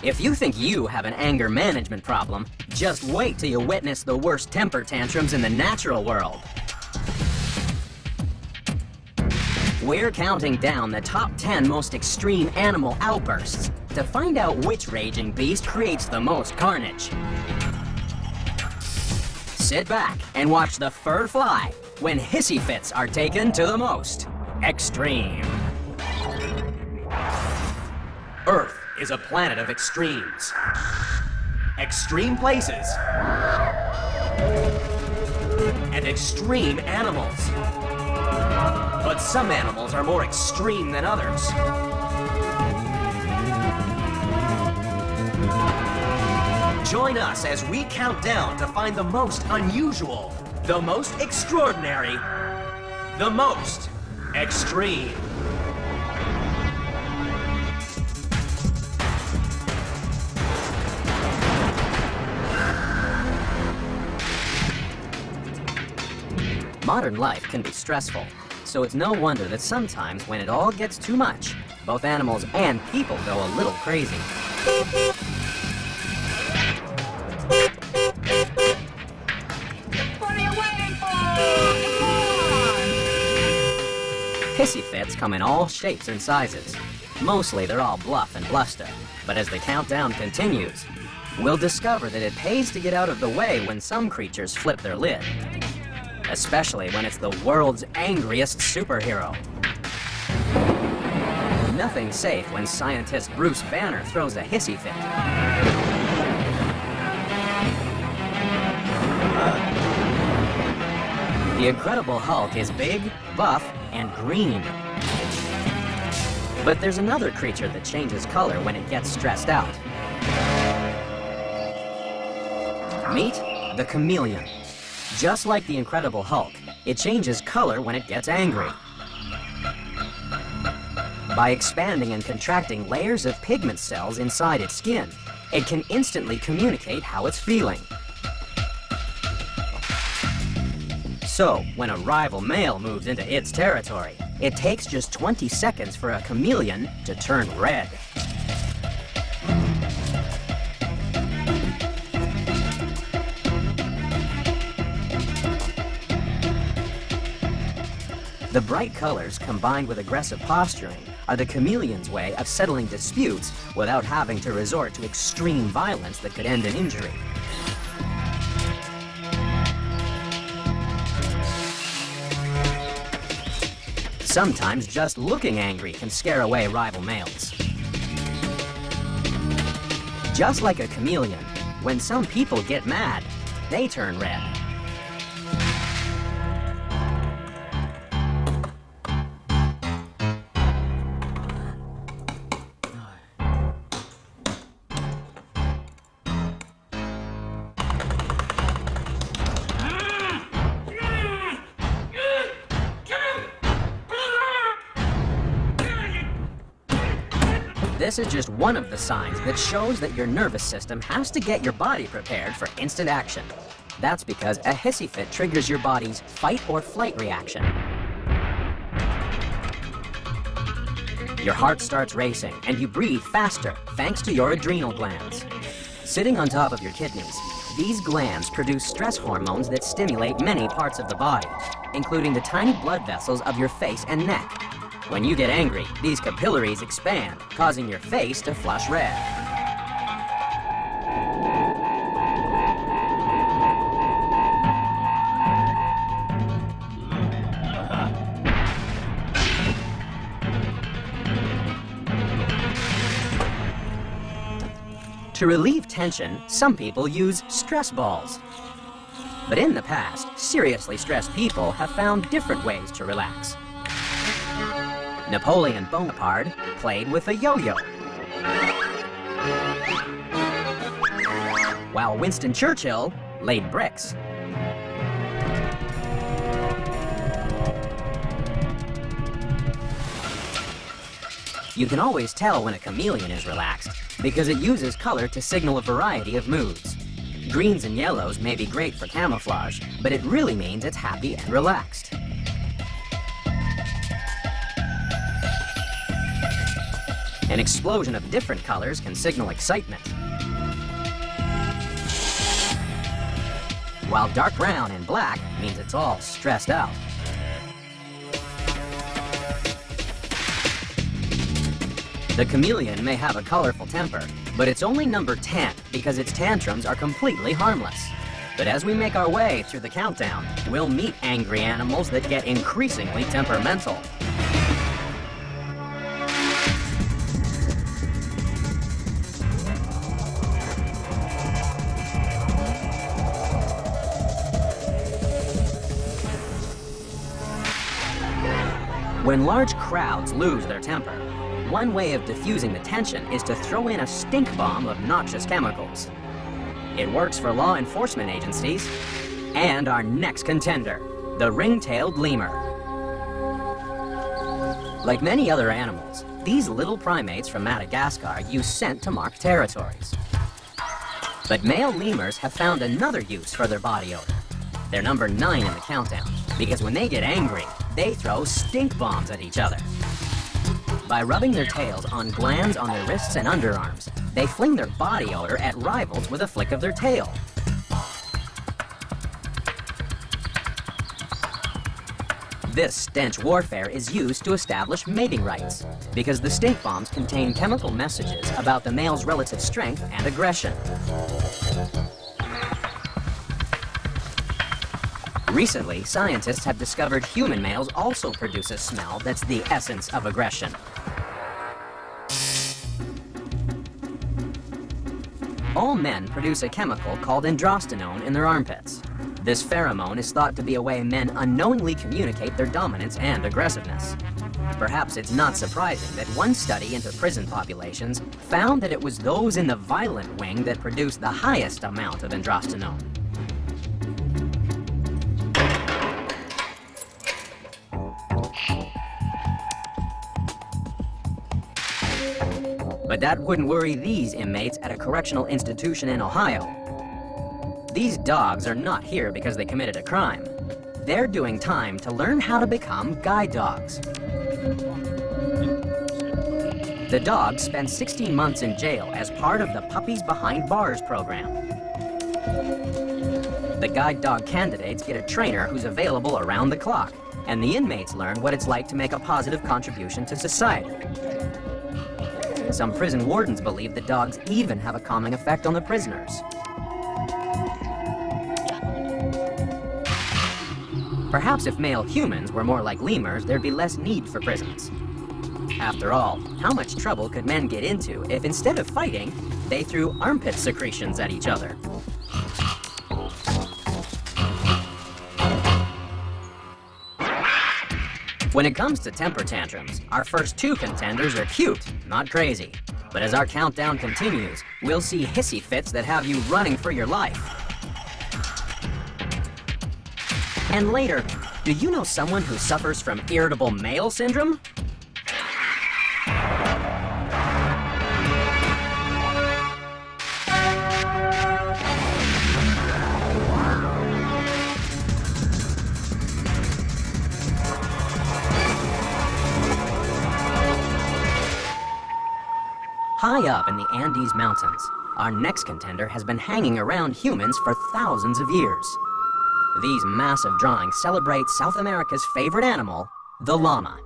If you think you have an anger management problem, just wait till you witness the worst temper tantrums in the natural world. We're counting down the top 10 most extreme animal outbursts to find out which raging beast creates the most carnage. Sit back and watch the fur fly when hissy fits are taken to the most extreme. Earth is a planet of extremes. Extreme places and extreme animals. But some animals are more extreme than others. Join us as we count down to find the most unusual, the most extraordinary, the most extreme. Modern life can be stressful, so it's no wonder that sometimes when it all gets too much, both animals and people go a little crazy. What are you waiting for? Come on! Hissy fits come in all shapes and sizes. Mostly they're all bluff and bluster, but as the countdown continues, we'll discover that it pays to get out of the way when some creatures flip their lid. Especially when it's the world's angriest superhero. Nothing's safe when scientist Bruce Banner throws a hissy fit. The Incredible Hulk is big, buff, and green. But there's another creature that changes color when it gets stressed out. Meet the chameleon. Just like the Incredible Hulk, it changes color when it gets angry. By expanding and contracting layers of pigment cells inside its skin, it can instantly communicate how it's feeling. So, when a rival male moves into its territory, it takes just 20 seconds for a chameleon to turn red. The bright colors combined with aggressive posturing are the chameleon's way of settling disputes without having to resort to extreme violence that could end in injury. Sometimes just looking angry can scare away rival males. Just like a chameleon, when some people get mad, they turn red. This is just one of the signs that shows that your nervous system has to get your body prepared for instant action. That's because a hissy fit triggers your body's fight or flight reaction. Your heart starts racing and you breathe faster thanks to your adrenal glands. Sitting on top of your kidneys, these glands produce stress hormones that stimulate many parts of the body, including the tiny blood vessels of your face and neck. When you get angry, these capillaries expand, causing your face to flush red. To relieve tension, some people use stress balls. But in the past, seriously stressed people have found different ways to relax. Napoleon Bonaparte played with a yo-yo, while Winston Churchill laid bricks. You can always tell when a chameleon is relaxed because it uses color to signal a variety of moods. Greens and yellows may be great for camouflage, but it really means it's happy and relaxed. An explosion of different colors can signal excitement, while dark brown and black means it's all stressed out. The chameleon may have a colorful temper, but it's only number 10 because its tantrums are completely harmless. But as we make our way through the countdown, we'll meet angry animals that get increasingly temperamental. When large crowds lose their temper, one way of diffusing the tension is to throw in a stink bomb of noxious chemicals. It works for law enforcement agencies and our next contender, the ring-tailed lemur. Like many other animals, these little primates from Madagascar use scent to mark territories. But male lemurs have found another use for their body odor. They're number 9 in the countdown, because when they get angry, they throw stink bombs at each other. By rubbing their tails on glands on their wrists and underarms, they fling their body odor at rivals with a flick of their tail. This stench warfare is used to establish mating rights, because the stink bombs contain chemical messages about the male's relative strength and aggression. Recently, scientists have discovered human males also produce a smell that's the essence of aggression. All men produce a chemical called androstenone in their armpits. This pheromone is thought to be a way men unknowingly communicate their dominance and aggressiveness. Perhaps it's not surprising that one study into prison populations found that it was those in the violent wing that produced the highest amount of androstenone. But that wouldn't worry these inmates at a correctional institution in Ohio. These dogs are not here because they committed a crime. They're doing time to learn how to become guide dogs. The dogs spend 16 months in jail as part of the Puppies Behind Bars program. The guide dog candidates get a trainer who's available around the clock, and the inmates learn what it's like to make a positive contribution to society. Some prison wardens believe that dogs even have a calming effect on the prisoners. Perhaps if male humans were more like lemurs, there'd be less need for prisons. After all, how much trouble could men get into if instead of fighting, they threw armpit secretions at each other? When it comes to temper tantrums, our first 2 contenders are cute, not crazy. But as our countdown continues, we'll see hissy fits that have you running for your life. And later, do you know someone who suffers from irritable male syndrome? High up in the Andes Mountains, our next contender has been hanging around humans for thousands of years. These massive drawings celebrate South America's favorite animal, the llama.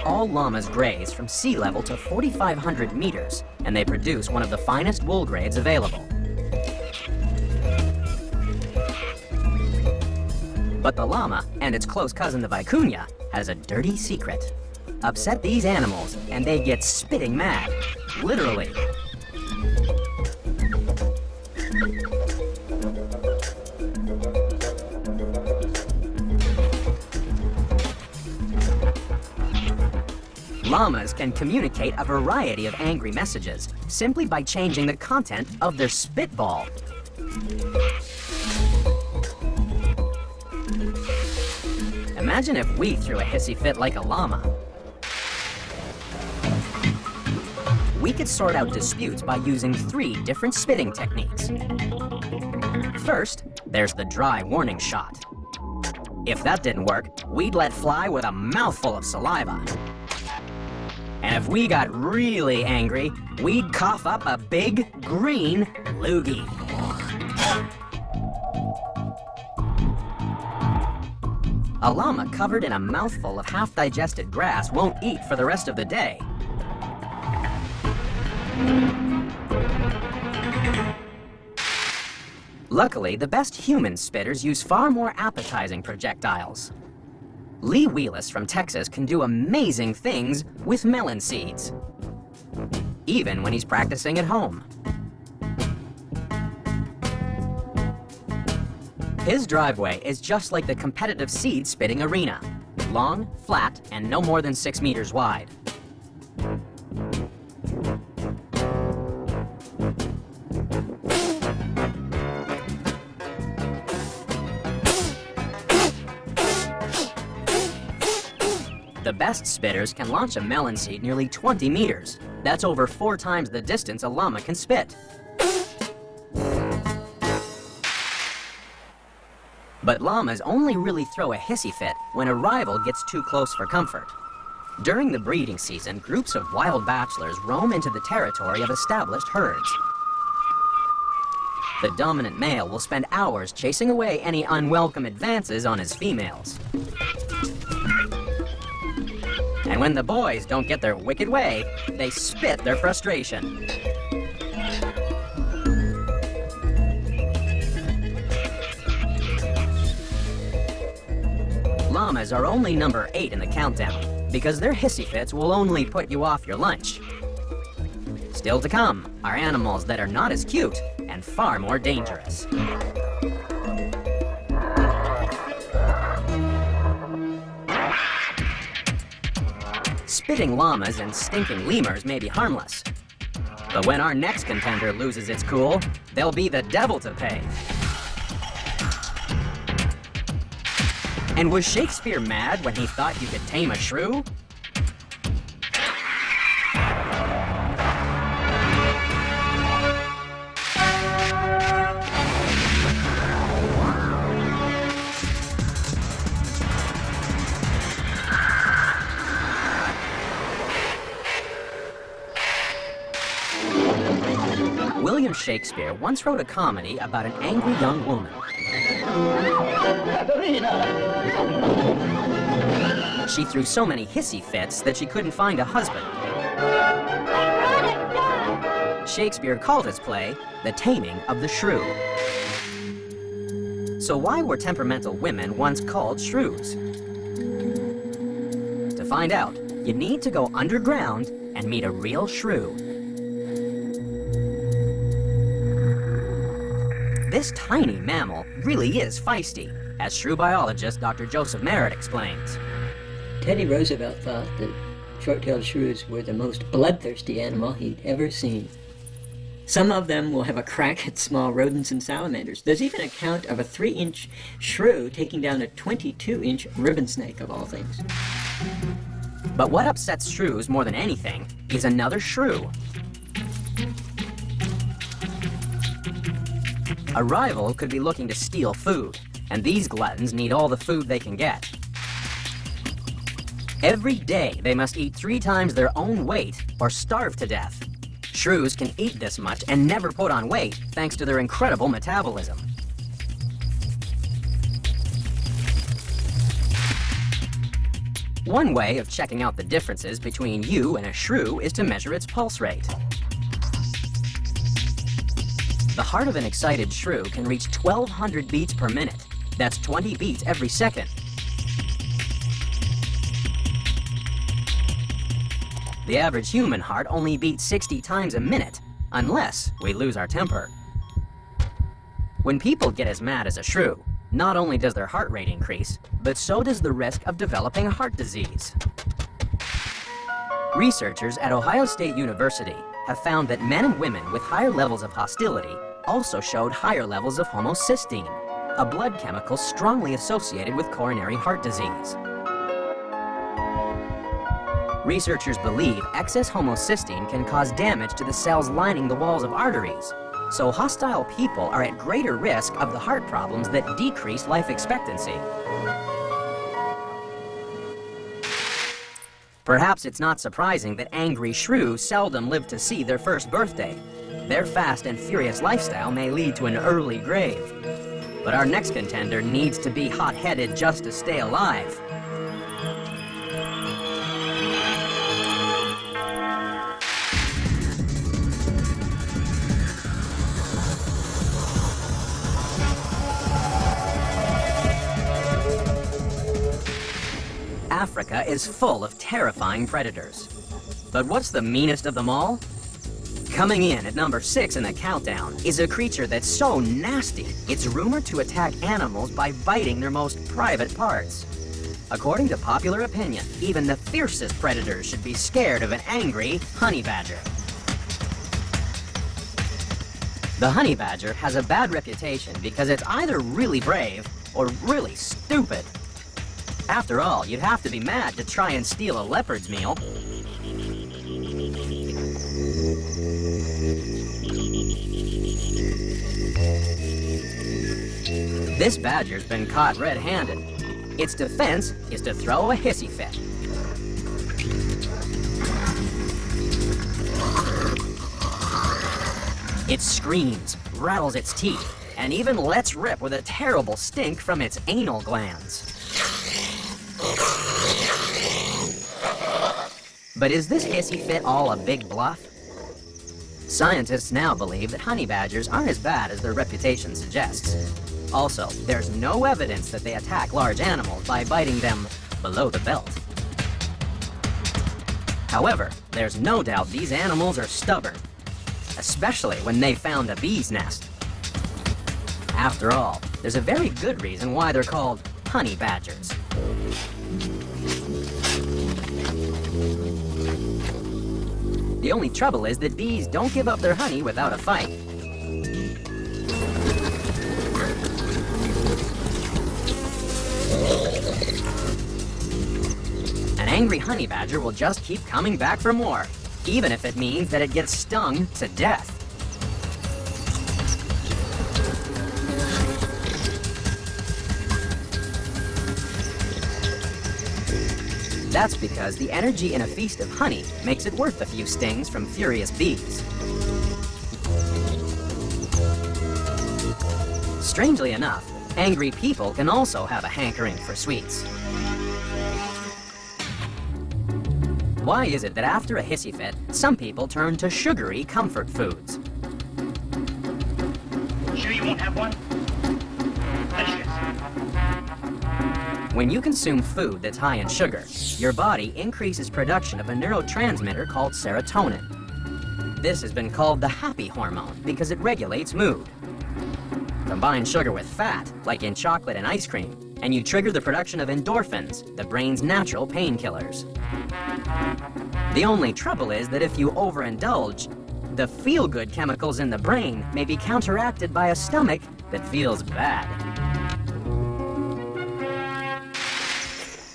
All llamas graze from sea level to 4,500 meters, and they produce one of the finest wool grades available. But the llama, and its close cousin the vicuña, has a dirty secret. Upset these animals, and they get spitting mad. Literally. Llamas can communicate a variety of angry messages simply by changing the content of their spitball. Imagine if we threw a hissy fit like a llama. We could sort out disputes by using 3 different spitting techniques. First, there's the dry warning shot. If that didn't work, we'd let fly with a mouthful of saliva. And if we got really angry, we'd cough up a big, green loogie. A llama covered in a mouthful of half-digested grass won't eat for the rest of the day. Luckily, the best human spitters use far more appetizing projectiles. Lee Wheelis from Texas can do amazing things with melon seeds, even when he's practicing at home. His driveway is just like the competitive seed spitting arena, long, flat, and no more than 6 meters wide. The best spitters can launch a melon seed nearly 20 meters. That's over 4 times the distance a llama can spit. But llamas only really throw a hissy fit when a rival gets too close for comfort. During the breeding season, groups of wild bachelors roam into the territory of established herds. The dominant male will spend hours chasing away any unwelcome advances on his females. And when the boys don't get their wicked way, they spit their frustration. Llamas are only number 8 in the countdown, because their hissy fits will only put you off your lunch. Still to come are animals that are not as cute and far more dangerous. Spitting llamas and stinking lemurs may be harmless, but when our next contender loses its cool, there'll be the devil to pay. And was Shakespeare mad when he thought you could tame a shrew? William Shakespeare once wrote a comedy about an angry young woman. She threw so many hissy fits that she couldn't find a husband. Shakespeare called his play The Taming of the Shrew. So why were temperamental women once called shrews? To find out, you need to go underground and meet a real shrew. This tiny mammal really is feisty, as shrew biologist Dr. Joseph Merritt explains. Teddy Roosevelt thought that short-tailed shrews were the most bloodthirsty animal he'd ever seen. Some of them will have a crack at small rodents and salamanders. There's even an account of a 3-inch shrew taking down a 22-inch ribbon snake, of all things. But what upsets shrews more than anything is another shrew. A rival could be looking to steal food, and these gluttons need all the food they can get. Every day, they must eat 3 times their own weight or starve to death. Shrews can eat this much and never put on weight thanks to their incredible metabolism. One way of checking out the differences between you and a shrew is to measure its pulse rate. The heart of an excited shrew can reach 1,200 beats per minute. That's 20 beats every second. The average human heart only beats 60 times a minute, unless we lose our temper. When people get as mad as a shrew, not only does their heart rate increase, but so does the risk of developing heart disease. Researchers at Ohio State University have found that men and women with higher levels of hostility also showed higher levels of homocysteine, a blood chemical strongly associated with coronary heart disease. Researchers believe excess homocysteine can cause damage to the cells lining the walls of arteries, so hostile people are at greater risk of the heart problems that decrease life expectancy. Perhaps it's not surprising that angry shrews seldom live to see their first birthday. Their fast and furious lifestyle may lead to an early grave. But our next contender needs to be hot-headed just to stay alive. Africa is full of terrifying predators. But what's the meanest of them all? Coming in at number 6 in the countdown is a creature that's so nasty, it's rumored to attack animals by biting their most private parts. According to popular opinion, even the fiercest predators should be scared of an angry honey badger. The honey badger has a bad reputation because it's either really brave or really stupid. After all, you'd have to be mad to try and steal a leopard's meal. This badger's been caught red-handed. Its defense is to throw a hissy fit. It screams, rattles its teeth, and even lets rip with a terrible stink from its anal glands. But is this hissy fit all a big bluff? Scientists now believe that honey badgers aren't as bad as their reputation suggests. Also, there's no evidence that they attack large animals by biting them below the belt. However, there's no doubt these animals are stubborn, especially when they found a bee's nest. After all, there's a very good reason why they're called honey badgers. The only trouble is that bees don't give up their honey without a fight. An angry honey badger will just keep coming back for more, even if it means that it gets stung to death. That's because the energy in a feast of honey makes it worth a few stings from furious bees. Strangely enough, angry people can also have a hankering for sweets. Why is it that after a hissy fit, some people turn to sugary comfort foods? Sure you won't have one? Delicious. When you consume food that's high in sugar, your body increases production of a neurotransmitter called serotonin. This has been called the happy hormone because it regulates mood. Combine sugar with fat, like in chocolate and ice cream, and you trigger the production of endorphins, the brain's natural painkillers. The only trouble is that if you overindulge, the feel-good chemicals in the brain may be counteracted by a stomach that feels bad.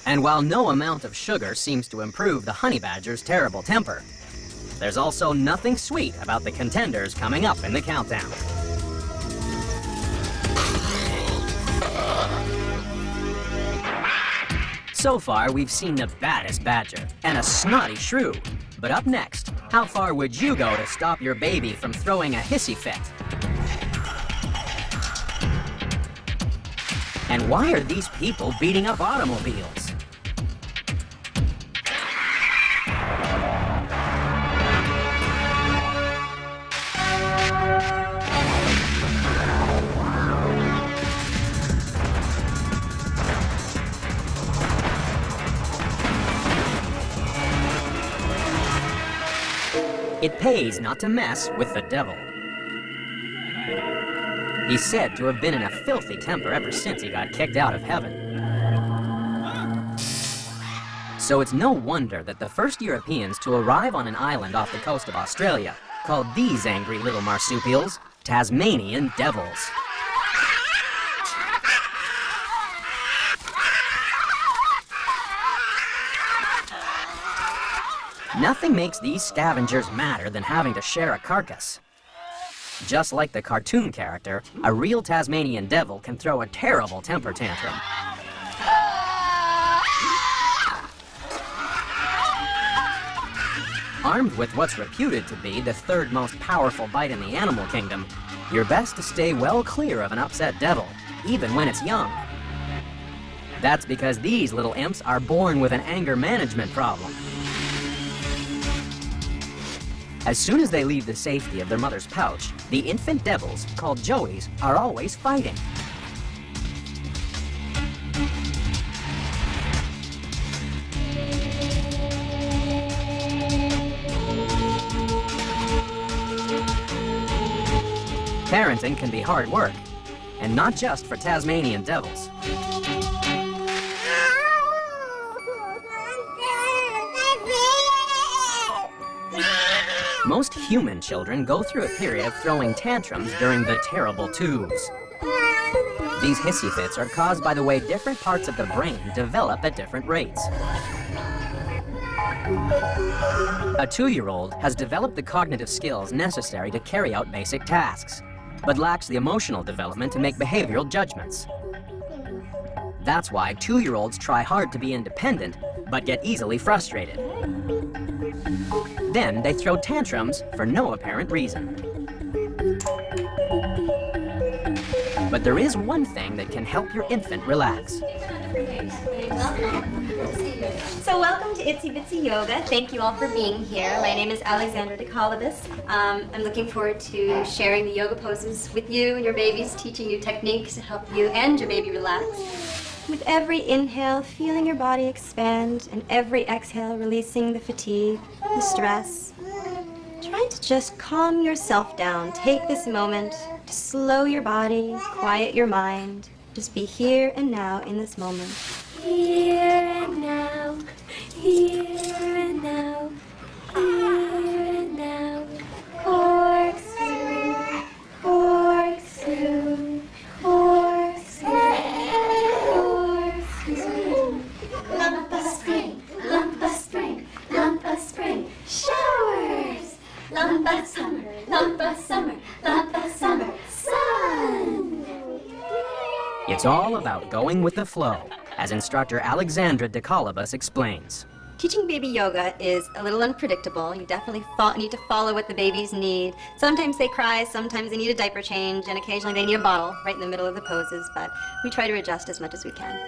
And while no amount of sugar seems to improve the honey badger's terrible temper, there's also nothing sweet about the contenders coming up in the countdown. So far, we've seen the baddest badger and a snotty shrew. But up next, how far would you go to stop your baby from throwing a hissy fit? And why are these people beating up automobiles? It pays not to mess with the devil. He's said to have been in a filthy temper ever since he got kicked out of heaven. So it's no wonder that the first Europeans to arrive on an island off the coast of Australia called these angry little marsupials Tasmanian devils. Nothing makes these scavengers madder than having to share a carcass. Just like the cartoon character, a real Tasmanian devil can throw a terrible temper tantrum. Armed with what's reputed to be the third most powerful bite in the animal kingdom, you're best to stay well clear of an upset devil, even when it's young. That's because these little imps are born with an anger management problem. As soon as they leave the safety of their mother's pouch, the infant devils, called joeys, are always fighting. Parenting can be hard work, and not just for Tasmanian devils. Most human children go through a period of throwing tantrums during the terrible twos. These hissy fits are caused by the way different parts of the brain develop at different rates. A 2-year-old has developed the cognitive skills necessary to carry out basic tasks, but lacks the emotional development to make behavioral judgments. That's why 2-year-olds try hard to be independent, but get easily frustrated. Then they throw tantrums for no apparent reason. But there is one thing that can help your infant relax. So welcome to Itsy Bitsy Yoga. Thank you all for being here. My name is Alexandra DeColibus. I'm looking forward to sharing the yoga poses with you and your babies, teaching you techniques to help you and your baby relax. With every inhale, feeling your body expand, and every exhale, releasing the fatigue, the stress. Trying to just calm yourself down. Take this moment to slow your body, quiet your mind. Just be here and now in this moment. Here and now, here and now, here and now. Corkscrew, corkscrew, corkscrew, corkscrew. Lump of spring, lump of spring, lump of spring. Showers. Lump of summer, lump of summer, lump of summer. Sun. It's all about going with the flow, as instructor Alexandra DeColibus explains. Teaching baby yoga is a little unpredictable. You definitely need to follow what the babies need. Sometimes they cry, sometimes they need a diaper change, and occasionally they need a bottle right in the middle of the poses, but we try to adjust as much as we can.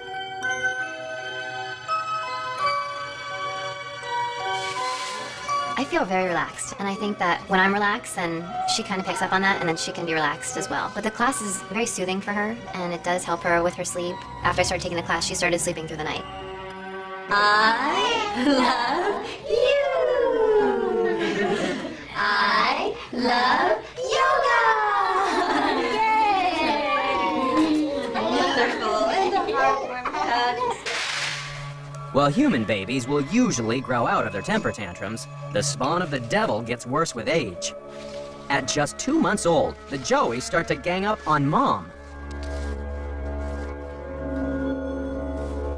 I feel very relaxed, and I think that when I'm relaxed, then she kind of picks up on that, and then she can be relaxed as well. But the class is very soothing for her, and it does help her with her sleep. After I started taking the class, she started sleeping through the night. I love you. I love yoga. Yay! Wonderful. And a heartwarming hug. While human babies will usually grow out of their temper tantrums, the spawn of the devil gets worse with age. At just 2 months old, the joeys start to gang up on mom.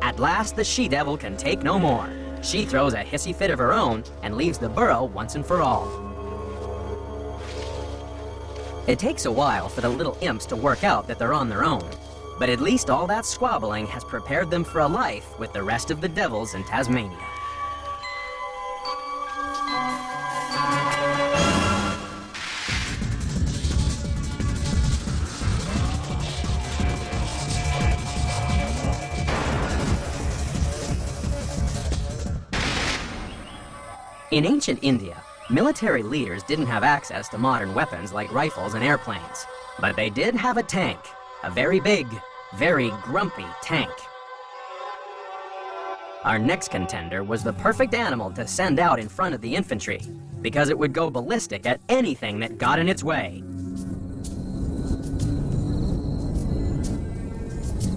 At last, the she-devil can take no more. She throws a hissy fit of her own and leaves the burrow once and for all. It takes a while for the little imps to work out that they're on their own, but at least all that squabbling has prepared them for a life with the rest of the devils in Tasmania. In ancient India, military leaders didn't have access to modern weapons like rifles and airplanes, but they did have a tank, a very big, very grumpy tank. Our next contender was the perfect animal to send out in front of the infantry, because it would go ballistic at anything that got in its way.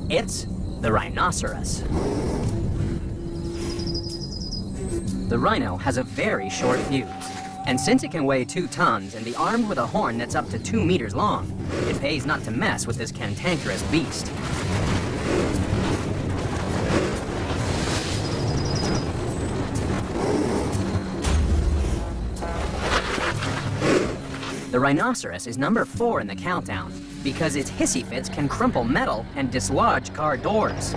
It's the rhinoceros. The rhino has a very short fuse, and since it can weigh 2 tons and be armed with a horn that's up to 2 meters long, it pays not to mess with this cantankerous beast. The rhinoceros is number 4 in the countdown because its hissy fits can crumple metal and dislodge car doors.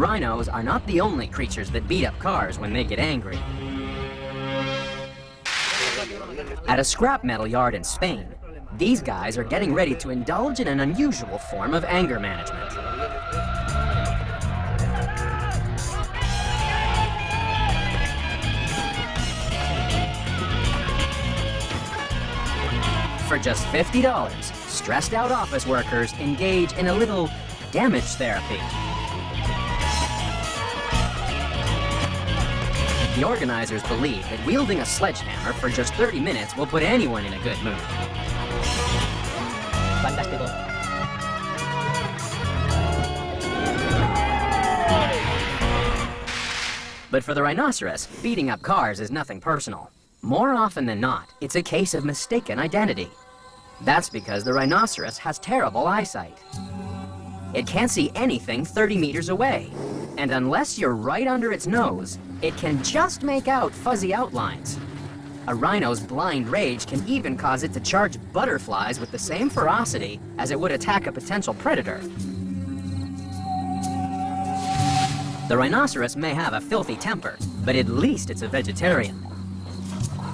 rhinos are not the only creatures that beat up cars when they get angry. At a scrap metal yard in Spain, these guys are getting ready to indulge in an unusual form of anger management. For just $50, stressed out office workers engage in a little damage therapy. The organizers believe that wielding a sledgehammer for just 30 minutes will put anyone in a good mood. Fantástico. But for the rhinoceros, beating up cars is nothing personal. More often than not, it's a case of mistaken identity. That's because the rhinoceros has terrible eyesight. It can't see anything 30 meters away. And unless you're right under its nose, it can just make out fuzzy outlines. A rhino's blind rage can even cause it to charge butterflies with the same ferocity as it would attack a potential predator. The rhinoceros may have a filthy temper, but at least it's a vegetarian.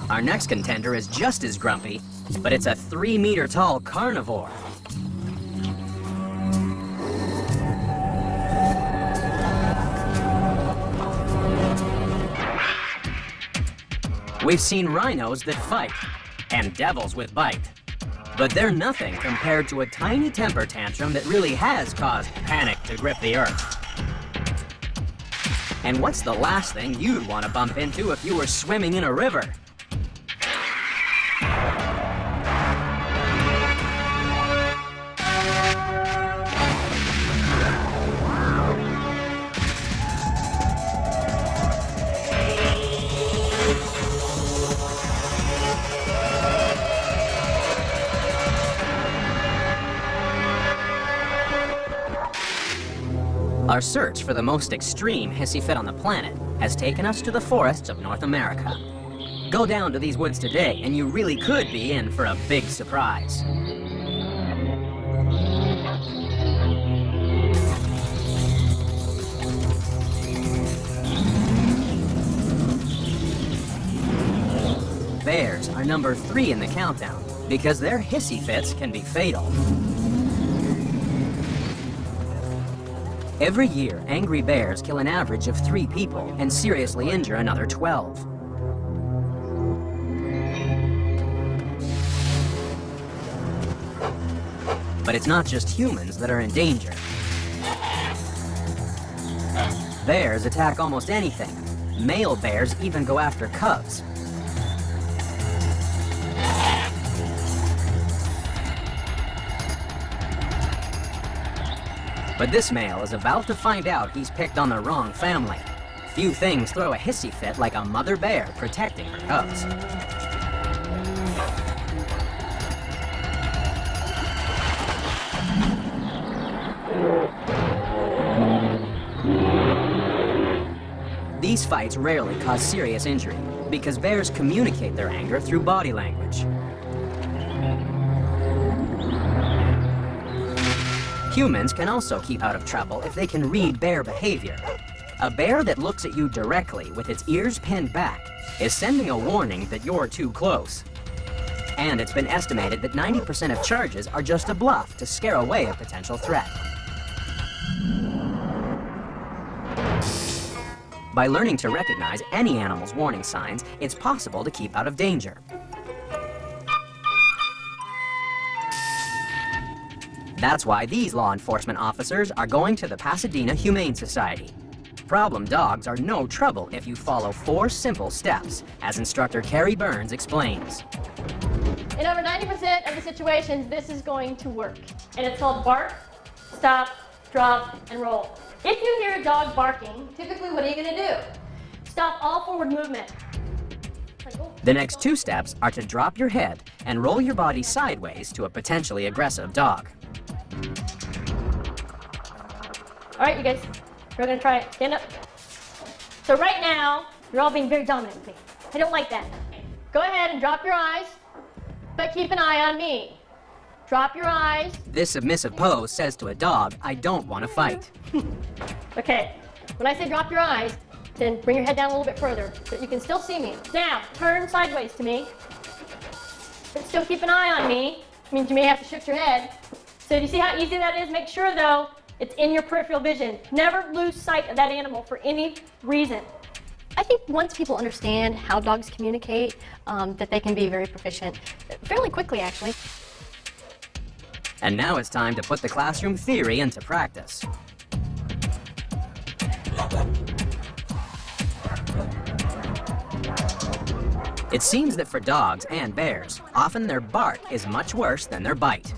Our next contender is just as grumpy, but it's a 3-meter-tall carnivore. We've seen rhinos that fight, and devils with bite. But they're nothing compared to a tiny temper tantrum that really has caused panic to grip the earth. And what's the last thing you'd want to bump into if you were swimming in a river? Our search for the most extreme hissy fit on the planet has taken us to the forests of North America. Go down to these woods today and you really could be in for a big surprise. Bears are number 3 in the countdown because their hissy fits can be fatal. Every year, angry bears kill an average of 3 people and seriously injure another 12. But it's not just humans that are in danger. Bears attack almost anything. Male bears even go after cubs. But this male is about to find out he's picked on the wrong family. Few things throw a hissy fit like a mother bear protecting her cubs. These fights rarely cause serious injury because bears communicate their anger through body language. Humans can also keep out of trouble if they can read bear behavior. A bear that looks at you directly with its ears pinned back is sending a warning that you're too close. And it's been estimated that 90% of charges are just a bluff to scare away a potential threat. By learning to recognize any animal's warning signs, it's possible to keep out of danger. That's why these law enforcement officers are going to the Pasadena Humane Society. Problem dogs are no trouble if you follow 4 simple steps, as instructor Carrie Burns explains. In over 90% of the situations, this is going to work. And it's called bark, stop, drop, and roll. If you hear a dog barking, typically what are you going to do? Stop all forward movement. The next 2 steps are to drop your head and roll your body sideways to a potentially aggressive dog. All right, you guys, we're gonna try it. Stand up. So right now, you're all being very dominant with me. I don't like that. Go ahead and drop your eyes, but keep an eye on me. Drop your eyes. This submissive pose says to a dog, I don't want to fight. Okay, When I say drop your eyes, then bring your head down a little bit further so that you can still see me. Now, turn sideways to me. But still keep an eye on me. Means you may have to shift your head. So do you see how easy that is? Make sure, though, it's in your peripheral vision. Never lose sight of that animal for any reason. I think once people understand how dogs communicate, that they can be very proficient fairly quickly, actually. And now it's time to put the classroom theory into practice. It seems that for dogs and bears, often their bark is much worse than their bite.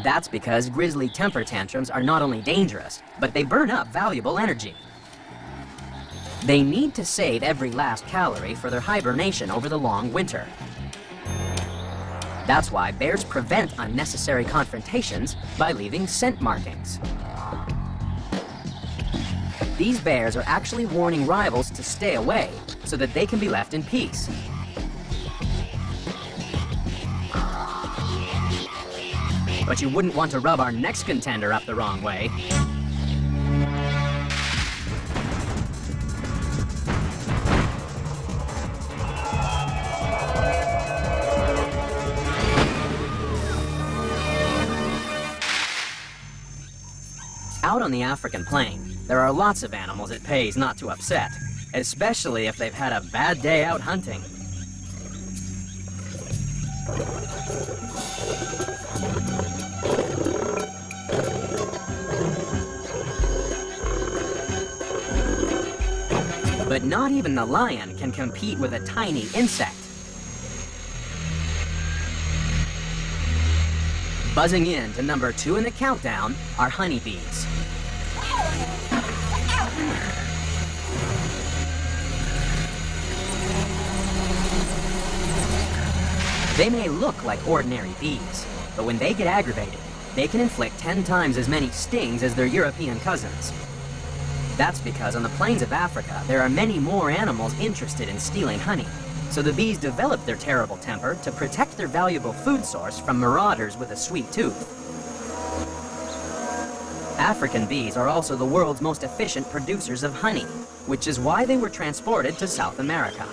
That's because grizzly temper tantrums are not only dangerous, but they burn up valuable energy. They need to save every last calorie for their hibernation over the long winter. That's why bears prevent unnecessary confrontations by leaving scent markings. These bears are actually warning rivals to stay away so that they can be left in peace. But you wouldn't want to rub our next contender up the wrong way. Out on the African plain, there are lots of animals it pays not to upset, especially if they've had a bad day out hunting. But not even the lion can compete with a tiny insect. Buzzing in to number 2 in the countdown are honeybees. They may look like ordinary bees, but when they get aggravated, they can inflict 10 times as many stings as their European cousins. That's because on the plains of Africa, there are many more animals interested in stealing honey. So the bees develop their terrible temper to protect their valuable food source from marauders with a sweet tooth. African bees are also the world's most efficient producers of honey, which is why they were transported to South America.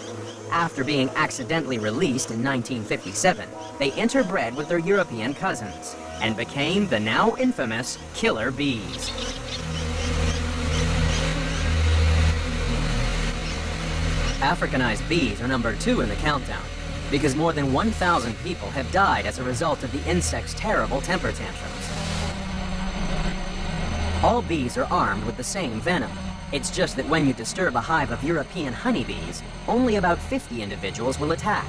After being accidentally released in 1957, they interbred with their European cousins and became the now infamous killer bees. Africanized bees are number 2 in the countdown, because more than 1,000 people have died as a result of the insect's terrible temper tantrums. All bees are armed with the same venom. It's just that when you disturb a hive of European honeybees, only about 50 individuals will attack.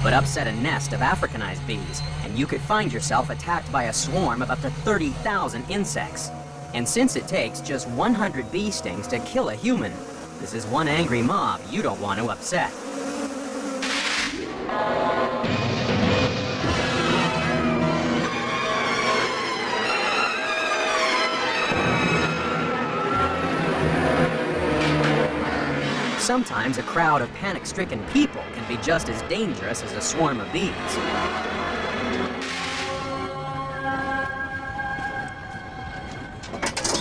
But upset a nest of Africanized bees, and you could find yourself attacked by a swarm of up to 30,000 insects. And since it takes just 100 bee stings to kill a human, this is one angry mob you don't want to upset. Sometimes a crowd of panic-stricken people can be just as dangerous as a swarm of bees.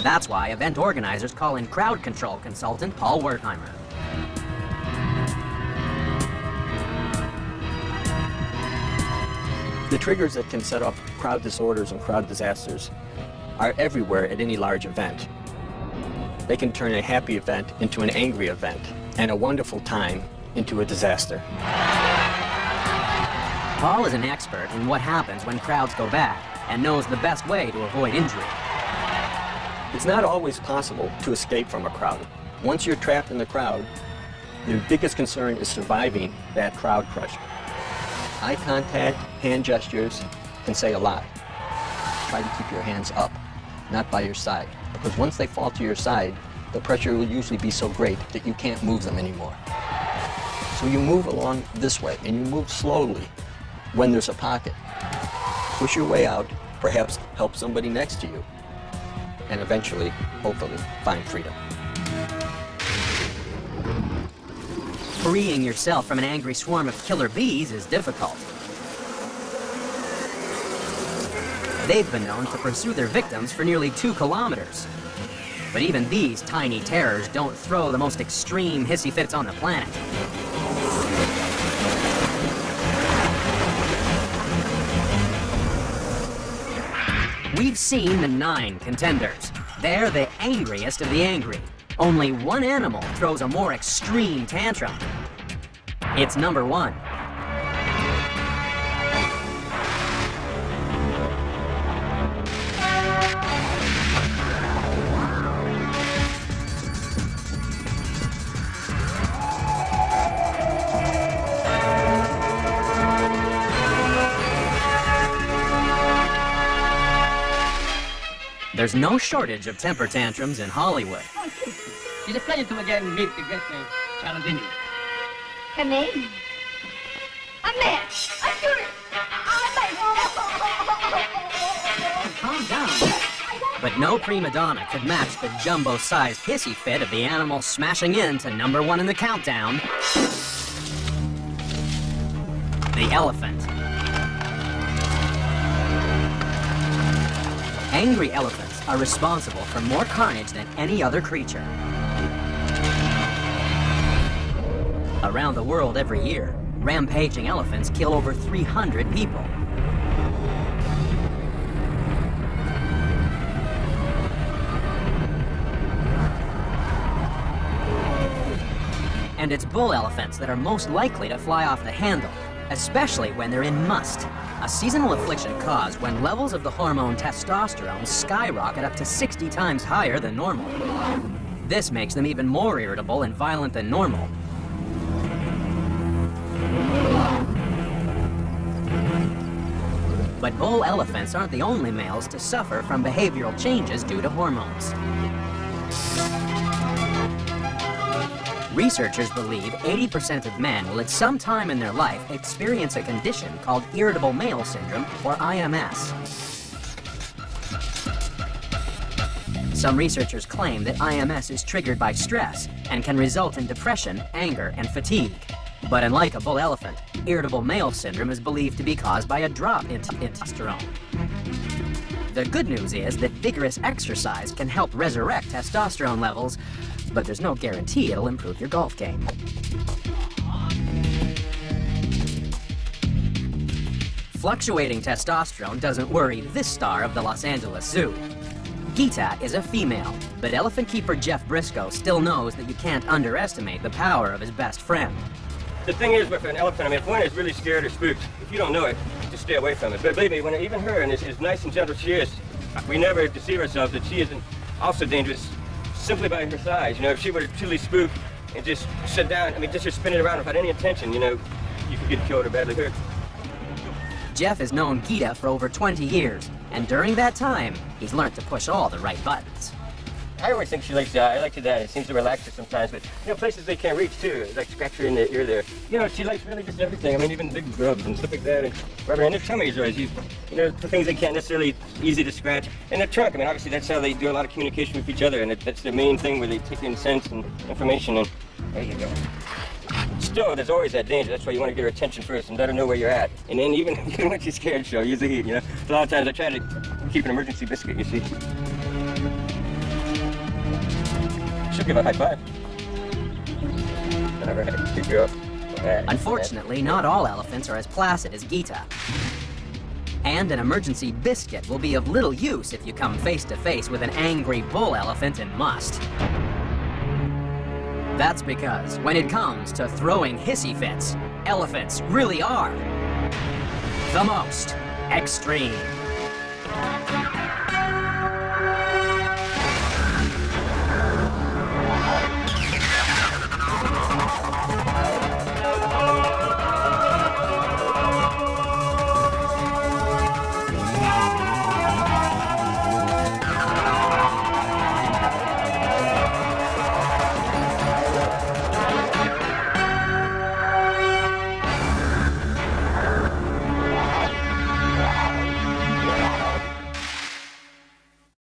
That's why event organizers call in crowd control consultant Paul Wertheimer. The triggers that can set off crowd disorders and crowd disasters are everywhere at any large event. They can turn a happy event into an angry event, and a wonderful time into a disaster. Paul is an expert in what happens when crowds go bad and knows the best way to avoid injury. It's not always possible to escape from a crowd. Once you're trapped in the crowd, the biggest concern is surviving that crowd crush. Eye contact, hand gestures can say a lot. Try to keep your hands up, not by your side, because once they fall to your side, the pressure will usually be so great that you can't move them anymore. So you move along this way, and you move slowly when there's a pocket. Push your way out, perhaps help somebody next to you, and eventually, hopefully, find freedom. Freeing yourself from an angry swarm of killer bees is difficult. They've been known to pursue their victims for nearly 2 kilometers. But even these tiny terrors don't throw the most extreme hissy fits on the planet. We've seen the 9 contenders. They're the angriest of the angry. Only one animal throws a more extreme tantrum. It's number 1. There's no shortage of temper tantrums in Hollywood. It's a pleasure to again meet the great Charles. Come in. I'm there. I'm doing it. Calm down. But no prima donna could match the jumbo-sized hissy fit of the animal smashing into number 1 in the countdown, the elephant. Angry elephants are responsible for more carnage than any other creature. Around the world every year, rampaging elephants kill over 300 people. And it's bull elephants that are most likely to fly off the handle, especially when they're in must, a seasonal affliction caused when levels of the hormone testosterone skyrocket up to 60 times higher than normal. This makes them even more irritable and violent than normal. But bull elephants aren't the only males to suffer from behavioral changes due to hormones. Researchers believe 80% of men will at some time in their life experience a condition called irritable male syndrome, or IMS. Some researchers claim that IMS is triggered by stress and can result in depression, anger, and fatigue. But unlike a bull elephant, irritable male syndrome is believed to be caused by a drop in testosterone. The good news is that vigorous exercise can help resurrect testosterone levels, but there's no guarantee it'll improve your golf game. Fluctuating testosterone doesn't worry this star of the Los Angeles Zoo. Gita is a female, but elephant keeper Jeff Briscoe still knows that you can't underestimate the power of his best friend. The thing is with an elephant, I mean, if one is really scared or spooked, if you don't know it, just stay away from it. But believe me, when even her, and as nice and gentle she is, we never deceive ourselves that she isn't also dangerous simply by her size. You know, if she were to truly spook and just sit down, I mean, just spin it around without any intention, you know, you could get killed or badly hurt. Jeff has known Gita for over 20 years, and during that time, he's learned to push all the right buttons. I always think she likes that. I like to that. It seems to relax her sometimes, but, you know, places they can't reach, too. Like scratch her in the ear there. You know, she likes really just everything. I mean, even big grubs and stuff like that, and rubber, and their tummies are, you know, the things they can't necessarily easy to scratch. And their trunk, I mean, obviously that's how they do a lot of communication with each other, and that's the main thing where they take in sense and information, and there you go. Still, there's always that danger. That's why you want to get her attention first and let her know where you're at. And then even when she's scared, she'll use the heat, you know. A lot of times I try to keep an emergency biscuit, you see. She'll give a high five. All right, good girl. Unfortunately, not all elephants are as placid as Gita. And an emergency biscuit will be of little use if you come face to face with an angry bull elephant in must. That's because when it comes to throwing hissy fits, elephants really are the most extreme.